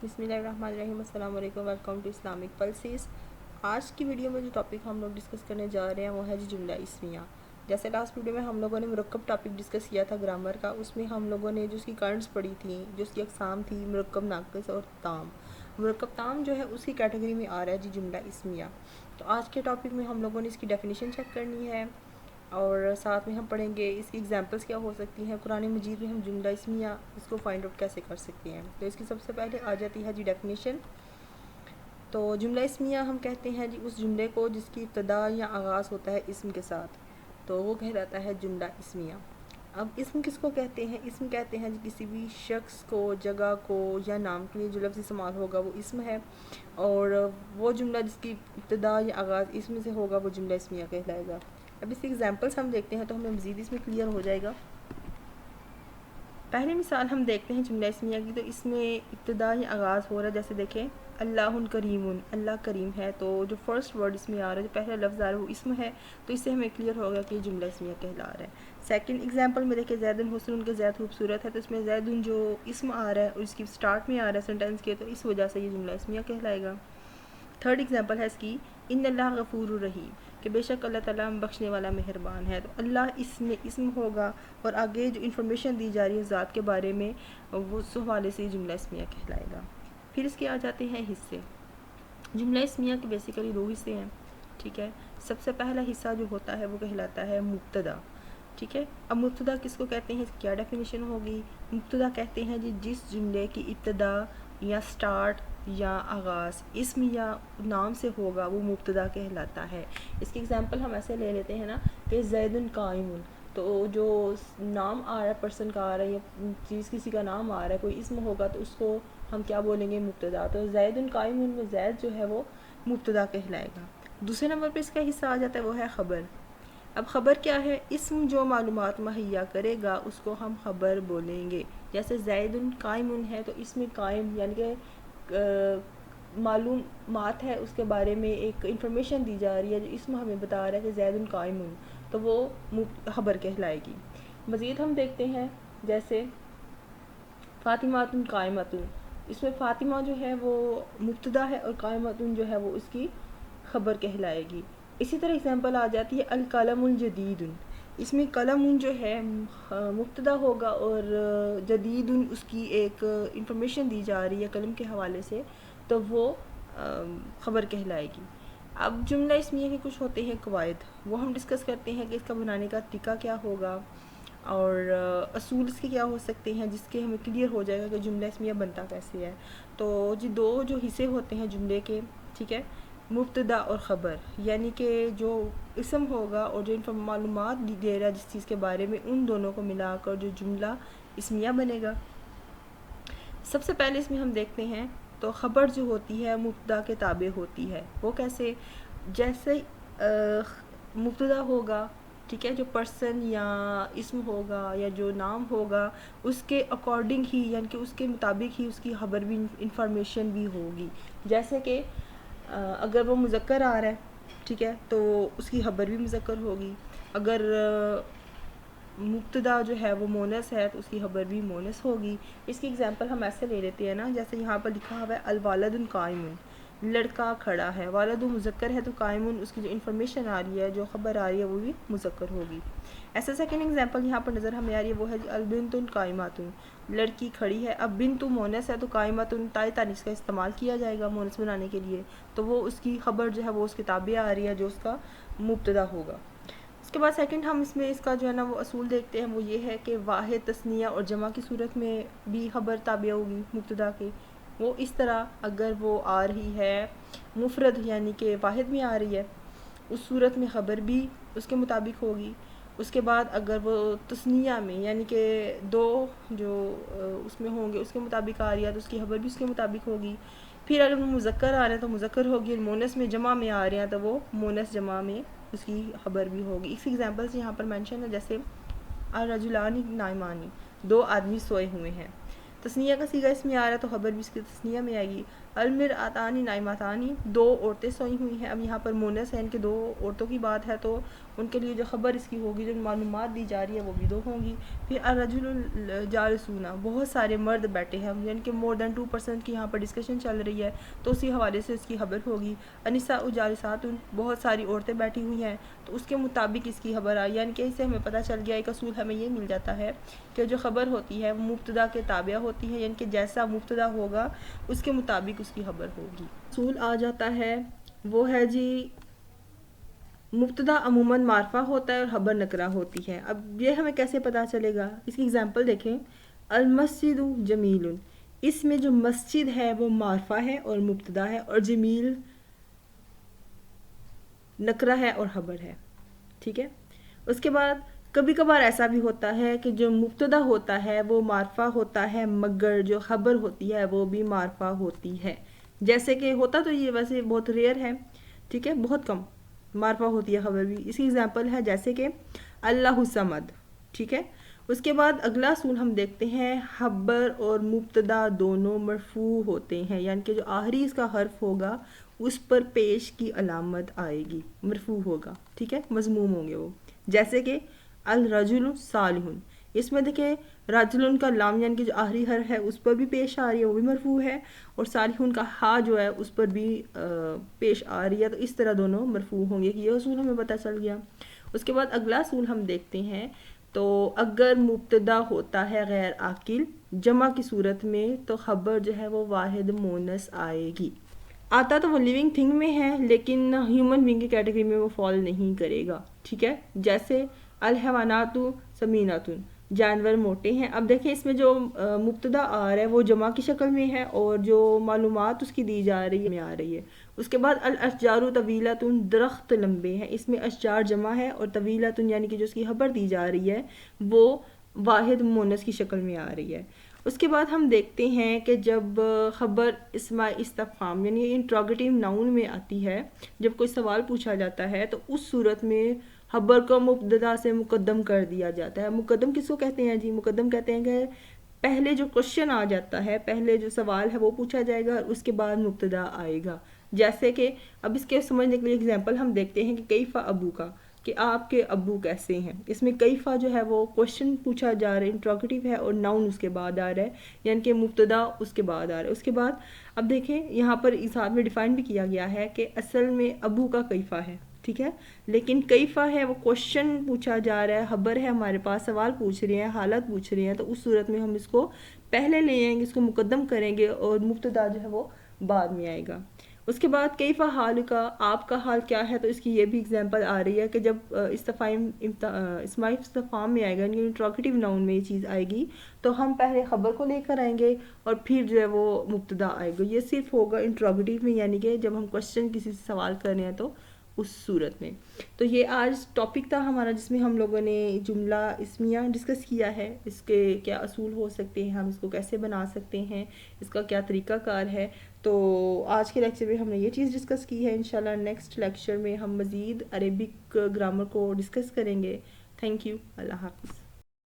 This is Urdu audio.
بسم اللہ الرحمن الرحیم. السلام علیکم. Welcome to Islamic pulses. آج کی ویڈیو میں جو ٹاپک ہم لوگ ڈسکس کرنے جا رہے ہیں وہ ہے جملہ اسمیہ. جیسے لاسٹ ویڈیو میں ہم لوگوں نے مرکب ٹاپک ڈسکس کیا تھا گرامر کا. اس میں ہم لوگوں نے جو اس کی کارنٹس پڑھی تھیں، جو اس کی اقسام تھی، مرکب، ناقص اور تام. مرکب تام جو ہے اسی کیٹیگری میں آ رہا ہے جملہ اسمیہ. تو آج کے ٹاپک میں ہم لوگوں نے اس کی ڈیفینیشن چیک کرنی ہے اور ساتھ میں ہم پڑھیں گے اس کی ایگزامپلس کیا ہو سکتی ہیں. قرآن مجید میں ہم جملہ اسمیہ اس کو فائنڈ آؤٹ کیسے کر سکتے ہیں. تو اس کی سب سے پہلے آ جاتی ہے ڈیفینیشن. تو جملہ اسمیہ ہم کہتے ہیں اس جملے کو جس کی ابتدا یا آغاز ہوتا ہے اسم کے ساتھ، تو وہ کہلاتا ہے جملہ اسمیہ. اب اسم کس کو کہتے ہیں؟ اسم کہتے ہیں کسی بھی شخص کو، جگہ کو یا نام کے لیے جو لفظ استعمال ہوگا وہ اسم ہے، اور وہ جملہ جس کی ابتدا یا آغاز اسم سے ہوگا وہ جملہ اسمیہ کہلائے گا. اب اس کی ایگزامپلس ہم دیکھتے ہیں تو ہمیں مزید اس میں کلیئر ہو جائے گا. پہلی مثال ہم دیکھتے ہیں جملہ اسمیہ کی. تو اس میں ابتدا یا آغاز ہو رہا ہے، جیسے دیکھیں اللہ کریم، اللہ کریم ہے. تو جو فرسٹ ورڈ اس میں آ رہا ہے، جو پہلا لفظ آ رہا ہے وہ اسم ہے. تو اس سے ہمیں کلیئر ہوگا کہ یہ جملہ اسمیہ کہلا رہا ہے. سیکنڈ ایگزامپل میں دیکھیں زید حسن، کے زید خوبصورت ہے. تو اس میں زید جو اسم آ رہا ہے اور اس کی اسٹارٹ میں آ رہا ہے سینٹینس کے، تو اس وجہ سے یہ جملہ اسمیہ کہلائے گا. تھرڈ ایگزامپل ہے اس کی ان اللہ غفور الرحیم، کہ بے شک اللہ تعالیٰ بخشنے والا مہربان ہے. تو اللہ اس میں اسم ہوگا اور آگے جو انفارمیشن دی جا رہی ہے ذات کے بارے میں، وہ اس حوالے سے جملہ اسمیہ کہلائے گا. پھر اس کے آ جاتے ہیں حصے. جملہ اسمیہ کے بیسیکلی دو حصے ہیں، ٹھیک ہے. سب سے پہلا حصہ جو ہوتا ہے وہ کہلاتا ہے مبتدا، ٹھیک ہے. اب مبتدا کس کو کہتے ہیں، اس کی کیا ڈیفینیشن ہوگی؟ مبتدا کہتے ہیں جس جملے کی ابتدا یا سٹارٹ یا آغاز اسم یا نام سے ہوگا وہ مبتدا کہلاتا ہے. اس کی ایگزامپل ہم ایسے لے لیتے ہیں نا کہ زید قائم. تو جو نام آ رہا ہے، پرسن کا آ رہا ہے یا چیز کسی کا نام آ رہا ہے، کوئی اسم ہوگا تو اس کو ہم کیا بولیں گے؟ مبتدا. تو زید قائم میں زید جو ہے وہ مبتدا کہلائے گا. دوسرے نمبر پہ اس کا حصہ آ جاتا ہے وہ ہے خبر. اب خبر کیا ہے؟ اسم جو معلومات مہیا کرے گا اس کو ہم خبر بولیں گے. جیسے زید قائم ہے تو اسم قائم یعنی کہ معلومات ہے اس کے بارے میں، ایک انفارمیشن دی جا رہی ہے جو اسم ہمیں بتا رہا ہے کہ زید قائم، تو وہ خبر کہلائے گی. مزید ہم دیکھتے ہیں جیسے فاطمۃ قائمۃ. اس میں فاطمہ جو ہے وہ مبتدا ہے اور قائمۃ جو ہے وہ اس کی خبر کہلائے گی. اسی طرح اگزامپل آ جاتی ہے القلم الجدید. اس میں قلم جو ہے مبتدا ہوگا اور جدید اس کی ایک انفارمیشن دی جا رہی ہے قلم کے حوالے سے، تو وہ خبر کہلائے گی. اب جملہ اسمیہ کے کچھ ہوتے ہیں قواعد، وہ ہم ڈسکس کرتے ہیں کہ اس کا بنانے کا طریقہ کیا ہوگا اور اصول اس کے کیا ہو سکتے ہیں، جس کے ہمیں کلیئر ہو جائے گا کہ جملہ اسمیہ بنتا کیسے ہے. تو دو جو حصے ہوتے ہیں جملے کے، ٹھیک ہے، مبتدا اور خبر، یعنی کہ جو اسم ہوگا اور جو معلومات دے رہا ہے جس چیز کے بارے میں، ان دونوں کو ملا کر جو جملہ اسمیہ بنے گا. سب سے پہلے اس میں ہم دیکھتے ہیں تو خبر جو ہوتی ہے مبتدا کے تابع ہوتی ہے. وہ کیسے؟ جیسے مبتدا ہوگا، ٹھیک ہے، جو پرسن یا اسم ہوگا یا جو نام ہوگا اس کے اکارڈنگ ہی، یعنی کہ اس کے مطابق ہی اس کی خبر بھی، انفارمیشن بھی ہوگی. جیسے کہ اگر وہ مذکر آ رہا ہے، ٹھیک ہے، تو اس کی خبر بھی مذکر ہوگی. اگر مبتدا جو ہے وہ مونس ہے تو اس کی خبر بھی مونس ہوگی. اس کی ایگزامپل ہم ایسے لے لیتے ہیں نا، جیسے یہاں پر لکھا ہوا ہے الوالد قائم، لڑکا کھڑا ہے. والد مذکر ہے تو قائم اس کی جو انفارمیشن آ رہی ہے، جو خبر آ رہی ہے، وہ بھی مذکر ہوگی. ایسا سیکنڈ ایگزامپل یہاں پر نظر ہمیں آ رہی ہے، وہ ہے البنت قائمات، لڑکی کھڑی ہے. اب بنت مونس ہے تو قائمات تائے تانیث کا استعمال کیا جائے گا مونس بنانے کے لیے، تو وہ اس کی خبر جو ہے وہ اس کتابیں آ رہی ہے جو اس کا مبتدا ہوگا. اس کے بعد سیکنڈ ہم اس میں اس کا جو ہے نا وہ اصول دیکھتے ہیں، وہ یہ ہے کہ واحد، تثنیہ اور جمع کی صورت میں بھی خبر تابع ہوگی مبتدا کے. وہ اس طرح اگر وہ آ رہی ہے مفرد یعنی کہ واحد میں آ رہی ہے، اس صورت میں خبر بھی اس کے مطابق ہوگی. اس کے بعد اگر وہ تثنیہ میں یعنی کہ دو جو اس میں ہوں گے اس کے مطابق آ رہی ہے تو اس کی خبر بھی اس کے مطابق ہوگی. پھر اگر وہ مذکر آ رہے ہیں تو مذکر ہوگی، اور مونس میں جمع میں آ رہے ہیں تو وہ مونس جمع میں اس کی خبر بھی ہوگی. اس ایگزامپلس یہاں پر مینشن ہے، جیسے الرجلان نائمان، دو آدمی سوئے ہوئے ہیں. تثنیہ کا صیغہ اس میں آ رہا ہے تو خبر بھی اس کی تثنیہ میں آئے گی. المرآتان نائماتان، دو عورتیں سوئی ہوئی ہیں. اب یہاں پر مونس ہے، ان کے دو عورتوں کی بات ہے تو ان کے لیے جو خبر اس کی ہوگی، جو معلومات دی جا رہی ہے وہ بھی 2 ہوں گی۔ پھر الرجل جالسون، بہت سارے مرد بیٹھے ہیں، یعنی کہ مور دین 2% کی یہاں پر ڈسکشن چل رہی ہے، تو اسی حوالے سے اس کی خبر ہوگی۔ النساء جالسات، بہت ساری عورتیں بیٹھی ہوئی ہیں، تو اس کے مطابق اس کی خبر آئی، یعنی کہ اس سے ہمیں پتہ چل گیا، ایک اصول ہمیں یہ مل جاتا ہے کہ جو خبر ہوتی ہے وہ مبتدا کے تابع ہوتی ہے، یعنی کہ جیسا مبتدا ہوگا اس کے مطابق اس کی خبر ہوگی۔ اصول آ جاتا ہے وہ ہے جی، مبتدا عموماً معرفہ ہوتا ہے اور خبر نکرہ ہوتی ہے۔ اب یہ ہمیں کیسے پتہ چلے گا، اس کی اگزامپل دیکھیں۔ المسجد جمیل، اس میں جو مسجد ہے وہ معرفہ ہے اور مبتدا ہے، اور جمیل نکرہ ہے اور خبر ہے، ٹھیک ہے۔ اس کے بعد کبھی کبھار ایسا بھی ہوتا ہے کہ جو مبتدا ہوتا ہے وہ معرفہ ہوتا ہے، مگر جو خبر ہوتی ہے وہ بھی معرفہ ہوتی ہے، جیسے کہ ہوتا تو یہ ویسے بہت ریئر ہے، ٹھیک ہے، بہت کم معرفہ ہوتی ہے خبر بھی۔ اس کی اگزامپل ہے جیسے کہ اللہ صمد، ٹھیک ہے۔ اس کے بعد اگلا اصول ہم دیکھتے ہیں، خبر اور مبتدا دونوں مرفوع ہوتے ہیں، یعنی کہ جو آخری اس کا حرف ہوگا اس پر پیش کی علامت آئے گی، مرفوع ہوگا، ٹھیک ہے، مضموم ہوں گے وہ، جیسے کہ الرجل صالح، اس میں دیکھیں رجل کا لام یعنی کہ جو آخری حرف ہے اس پر بھی پیش آ رہی ہے، وہ بھی مرفوع ہے، اور صالحون کا ہا جو ہے اس پر بھی پیش آ رہی ہے، تو اس طرح دونوں مرفوع ہوں گے، کہ یہ اصول ہمیں پتہ چل گیا۔ اس کے بعد اگلا اصول ہم دیکھتے ہیں، تو اگر مبتدا ہوتا ہے غیر عاقل جمع کی صورت میں تو خبر جو ہے وہ واحد مونس آئے گی۔ آتا تو وہ لیونگ تھنگ میں ہے، لیکن ہیومن بینگ کی کیٹیگری میں وہ فال نہیں کرے گا، ٹھیک ہے، جیسے الحیوانات سمینات، جانور موٹے ہیں۔ اب دیکھیں اس میں جو مبتدا آ رہا ہے وہ جمع کی شکل میں ہے، اور جو معلومات اس کی دی جا رہی ہے آ رہی ہے۔ اس کے بعد الاشجار طویلۃ، درخت لمبے ہیں، اس میں اشجار جمع ہے، اور طویلۃ یعنی کہ جو اس کی خبر دی جا رہی ہے وہ واحد مونس کی شکل میں آ رہی ہے۔ اس کے بعد ہم دیکھتے ہیں کہ جب خبر اسم استفہام یعنی انٹروگیٹیو ناؤن میں آتی ہے، جب کوئی سوال پوچھا جاتا ہے تو اس صورت میں خبر کو مبتدا سے مقدم کر دیا جاتا ہے۔ مقدم کس کو کہتے ہیں جی؟ مقدم کہتے ہیں کہ پہلے جو کوشچن آ جاتا ہے، پہلے جو سوال ہے وہ پوچھا جائے گا، اور اس کے بعد مبتدا آئے گا، جیسے کہ اب اس کے سمجھنے کے لیے اگزامپل ہم دیکھتے ہیں کہ کیفا ابو کا، کہ آپ کے ابو کیسے ہیں۔ اس میں کیفا جو ہے وہ کوشچن پوچھا جا رہا ہے، انٹروگیٹیو ہے، اور ناؤن اس کے بعد آ رہا ہے، یعنی کہ مبتدا اس کے بعد آ رہا ہے۔ اس کے بعد اب دیکھیں یہاں پر اس ہاتھ میں ڈیفائن بھی کیا گیا ہے کہ اصل میں ابو کا کیفا ہے، ٹھیک ہے، لیکن کیفا ہے وہ کوشچن پوچھا جا رہا ہے، خبر ہے ہمارے پاس، سوال پوچھ رہے ہیں، حالت پوچھ رہے ہیں، تو اس صورت میں ہم اس کو پہلے لے آئیں گے، اس کو مقدم کریں گے، اور مبتدا جو ہے وہ بعد میں آئے گا۔ اس کے بعد کیفا حال کا، آپ کا حال کیا ہے، تو اس کی یہ بھی اگزامپل آ رہی ہے کہ جب اسم استفہام میں آئے گا، یعنی انٹروگیٹیو ناؤن میں یہ چیز آئے گی، تو ہم پہلے خبر کو لے کر آئیں گے اور پھر جو ہے وہ مبتدا آئے گا۔ یہ صرف ہوگا انٹروگیٹیو میں، یعنی کہ جب ہم کوشچن کسی سے سوال کر رہے ہیں تو اس صورت میں۔ تو یہ آج ٹاپک تھا ہمارا جس میں ہم لوگوں نے جملہ اسمیہ ڈسکس کیا ہے، اس کے کیا اصول ہو سکتے ہیں، ہم اس کو کیسے بنا سکتے ہیں، اس کا کیا طریقہ کار ہے۔ تو آج کے لیکچر میں ہم نے یہ چیز ڈسکس کی ہے، انشاءاللہ نیکسٹ لیکچر میں ہم مزید عربک گرامر کو ڈسکس کریں گے۔ تھینک یو، اللہ حافظ۔